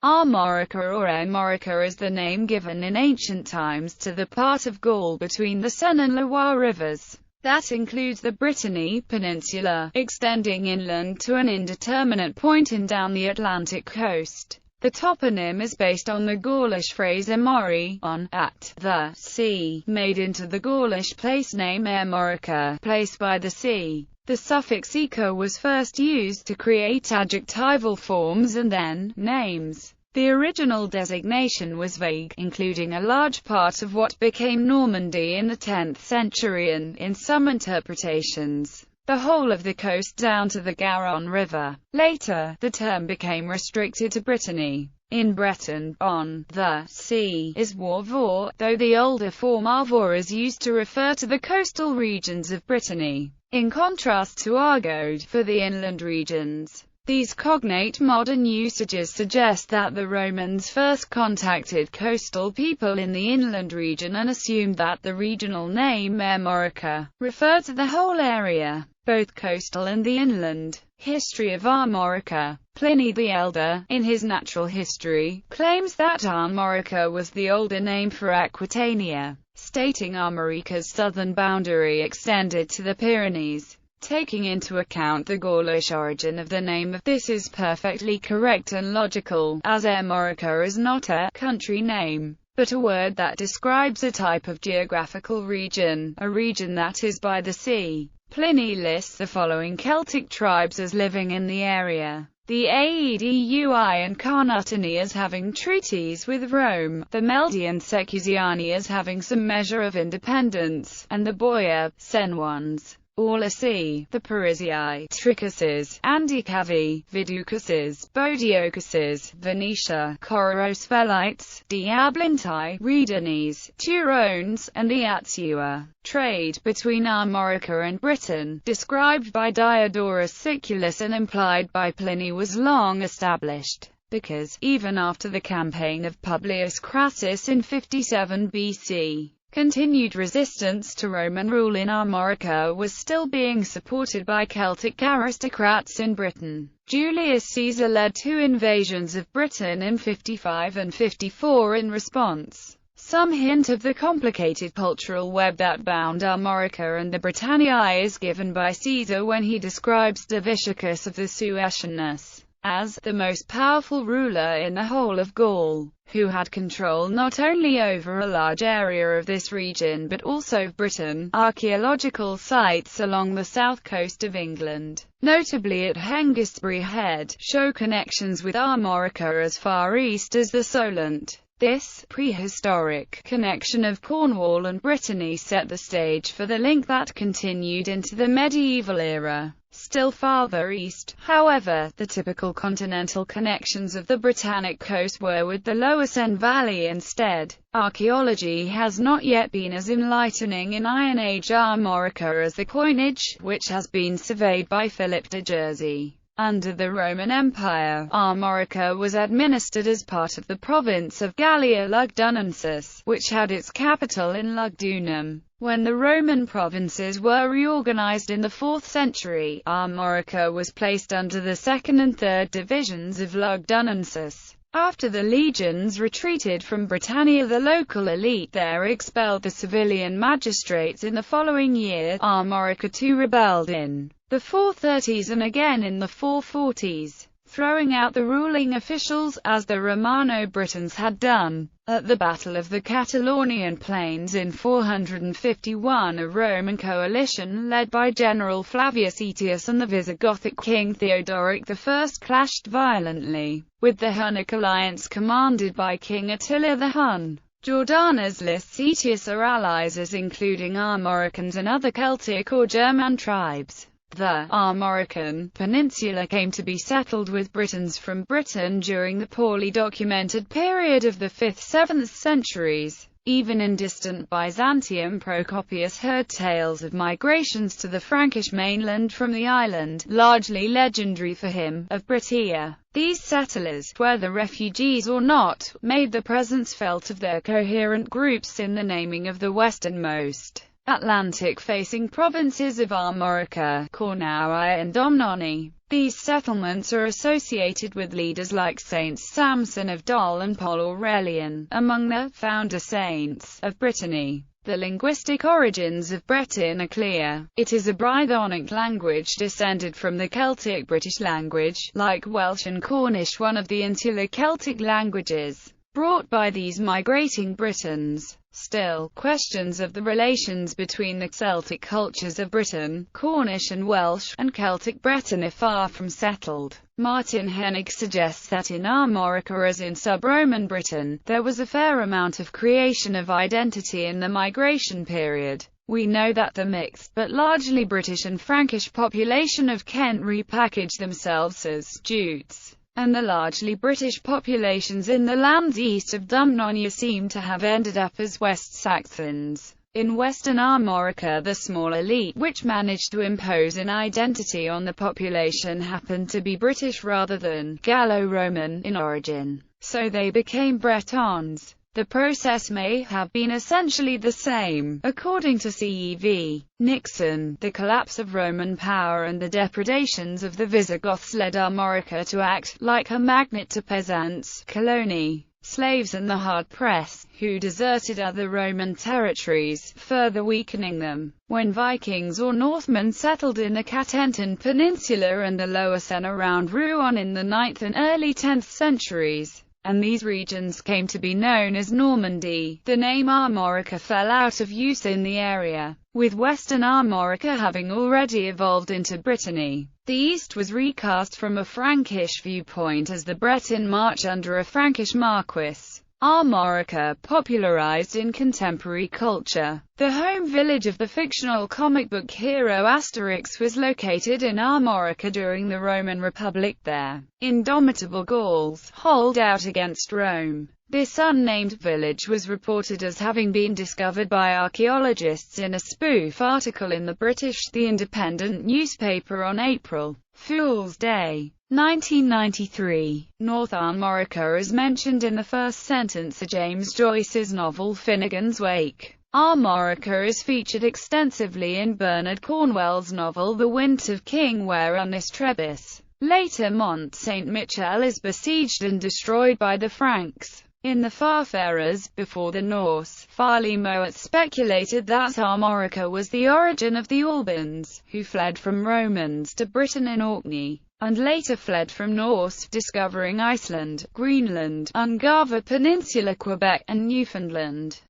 Armorica or Armorica is the name given in ancient times to the part of Gaul between the Seine and Loire rivers. That includes the Brittany Peninsula, extending inland to an indeterminate point in down the Atlantic coast. The toponym is based on the Gaulish phrase Amori, on, at, the sea, made into the Gaulish place name Armorica, place by the sea. The suffix "ica" was first used to create adjectival forms and then names. The original designation was vague, including a large part of what became Normandy in the 10th century and, in some interpretations, the whole of the coast down to the Garonne River. Later, the term became restricted to Brittany. In Breton, on, the sea, is Warvor, though the older form Arvor is used to refer to the coastal regions of Brittany, in contrast to Argode, for the inland regions. These cognate modern usages suggest that the Romans first contacted coastal people in the inland region and assumed that the regional name Armorica referred to the whole area, both coastal and the inland. History of Armorica. Pliny the Elder, in his Natural History, claims that Armorica was the older name for Aquitania, stating Armorica's southern boundary extended to the Pyrenees. Taking into account the Gaulish origin of the name, this is perfectly correct and logical, as Armorica is not a country name, but a word that describes a type of geographical region, a region that is by the sea. Pliny lists the following Celtic tribes as living in the area: the Aedui and Carnutini as having treaties with Rome, the Meldi and Secusiani as having some measure of independence, and the Boia, Senones, all a sea, the Parisii, Tricuses, Andicavi, Viducuses, Bodiocuses, Venetia, Corosfelites, Diablinti, Redanes, Turones, and the Atsua. Trade between Armorica and Britain, described by Diodorus Siculus and implied by Pliny, was long established, because, even after the campaign of Publius Crassus in 57 BC, continued resistance to Roman rule in Armorica was still being supported by Celtic aristocrats in Britain. Julius Caesar led 2 invasions of Britain in 55 and 54 in response. Some hint of the complicated cultural web that bound Armorica and the Britanniae is given by Caesar when he describes Diviciacus of the Suessianus as the most powerful ruler in the whole of Gaul, who had control not only over a large area of this region but also of Britain. Archaeological sites along the south coast of England, notably at Hengistbury Head, show connections with Armorica as far east as the Solent. This prehistoric connection of Cornwall and Brittany set the stage for the link that continued into the medieval era. Still farther east, however, the typical continental connections of the Britannic coast were with the lower Seine Valley instead. Archaeology has not yet been as enlightening in Iron Age Armorica as the coinage, which has been surveyed by Philip de Jersey. Under the Roman Empire, Armorica was administered as part of the province of Gallia Lugdunensis, which had its capital in Lugdunum. When the Roman provinces were reorganized in the 4th century, Armorica was placed under the 2nd and 3rd divisions of Lugdunensis. After the legions retreated from Britannia, the local elite there expelled the civilian magistrates. In the following year, Armorica too rebelled in the 430s and again in the 440s, throwing out the ruling officials, as the Romano-Britons had done. At the Battle of the Catalonian Plains in 451, a Roman coalition led by General Flavius Aetius and the Visigothic king Theodoric I clashed violently with the Hunnic alliance commanded by King Attila the Hun. Jordanes lists Aetius or allies as including Armoricans and other Celtic or German tribes. The Armorican Peninsula came to be settled with Britons from Britain during the poorly documented period of the 5th–7th centuries. Even in distant Byzantium, Procopius heard tales of migrations to the Frankish mainland from the island, largely legendary for him, of Britia. These settlers, whether refugees or not, made the presence felt of their coherent groups in the naming of the westernmost Atlantic-facing provinces of Armorica, Cornouaille and Domnoni. These settlements are associated with leaders like Saints Samson of Dol and Paul Aurelian, among the founder saints of Brittany. The linguistic origins of Breton are clear. It is a Brythonic language descended from the Celtic British language, like Welsh and Cornish, one of the insular Celtic languages brought by these migrating Britons. Still, questions of the relations between the Celtic cultures of Britain, Cornish and Welsh, and Celtic Breton are far from settled. Martin Hennig suggests that in Armorica, as in sub-Roman Britain, there was a fair amount of creation of identity in the migration period. We know that the mixed, but largely British and Frankish population of Kent repackaged themselves as Jutes, and the largely British populations in the lands east of Dumnonia seem to have ended up as West Saxons. In Western Armorica, the small elite which managed to impose an identity on the population happened to be British rather than Gallo-Roman in origin, so they became Bretons. The process may have been essentially the same. According to C.E.V. Nixon, the collapse of Roman power and the depredations of the Visigoths led Armorica to act like a magnet to peasants, coloni, slaves and the hard press, who deserted other Roman territories, further weakening them. When Vikings or Northmen settled in the Catentan Peninsula and the Lower Seine around Rouen in the 9th and early 10th centuries, and these regions came to be known as Normandy, the name Armorica fell out of use in the area, with Western Armorica having already evolved into Brittany. The East was recast from a Frankish viewpoint as the Breton March under a Frankish marquis. Armorica, popularized in contemporary culture. The home village of the fictional comic book hero Asterix was located in Armorica during the Roman Republic. There, indomitable Gauls hold out against Rome. This unnamed village was reported as having been discovered by archaeologists in a spoof article in the British The Independent newspaper on April Fool's Day, 1993. North Armorica is mentioned in the first sentence of James Joyce's novel Finnegan's Wake. Armorica is featured extensively in Bernard Cornwell's novel The Wint of King Weranis Trebus. Later Mont Saint-Michel is besieged and destroyed by the Franks. In the Farfarers, before the Norse, Farley Mowat speculated that Armorica was the origin of the Albans, who fled from Romans to Britain in Orkney, and later fled from Norse, discovering Iceland, Greenland, Ungava Peninsula, Quebec, and Newfoundland.